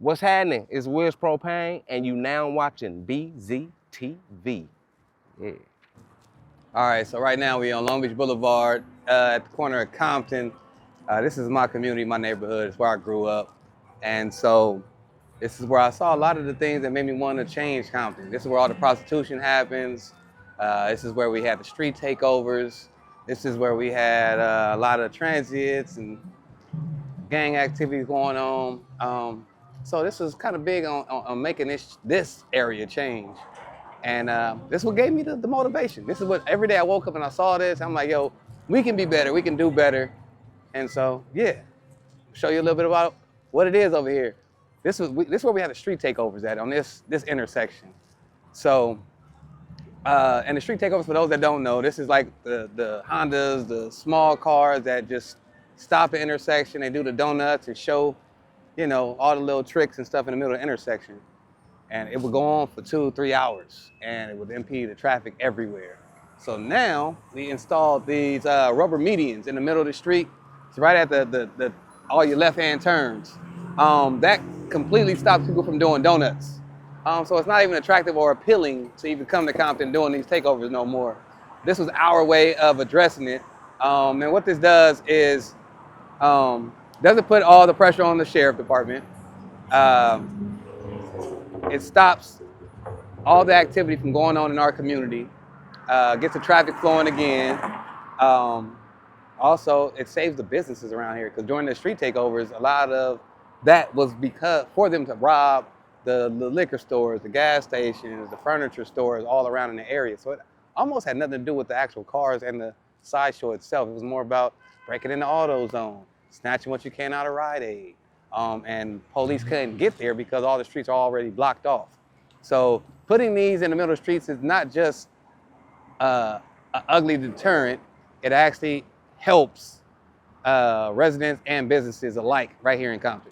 What's happening? It's Wiz Propane, and you now watching BZTV. Yeah. All right, so right now we're on Long Beach Boulevard at the corner of Compton. This is my community, my neighborhood. It's where I grew up. And so this is where I saw a lot of the things that made me want to change Compton. This is where all the prostitution happens. This is where we had the street takeovers. This is where we had a lot of transits and gang activities going on. So this was kind of big on making this area change. And this is what gave me the motivation. This is what, every day I woke up and I saw this, I'm like, yo, we can be better, we can do better. And so, yeah, show you a little bit about what it is over here. This is where we had the street takeovers at, on this intersection. So, and the street takeovers, for those that don't know, this is like the Hondas, the small cars that just stop the intersection, they do the donuts and show, you know, all the little tricks and stuff in the middle of the intersection. And it would go on for 2-3 hours, and it would impede the traffic everywhere. So now we installed these rubber medians in the middle of the street. It's right at the all your left-hand turns. That completely stops people from doing donuts. So it's not even attractive or appealing to even come to Compton doing these takeovers no more. This was our way of addressing it. And what this does is, doesn't put all the pressure on the sheriff department. It stops all the activity from going on in our community, gets the traffic flowing again. Also, it saves the businesses around here, because during the street takeovers, a lot of that was because for them to rob the liquor stores, the gas stations, the furniture stores all around in the area. So it almost had nothing to do with the actual cars and the Sideshow itself. It was more about breaking into AutoZone, snatching what you can out of Rite Aid. And police couldn't get there because all the streets are already blocked off. So putting these in the middle of the streets is not just an ugly deterrent, it actually helps residents and businesses alike right here in Compton.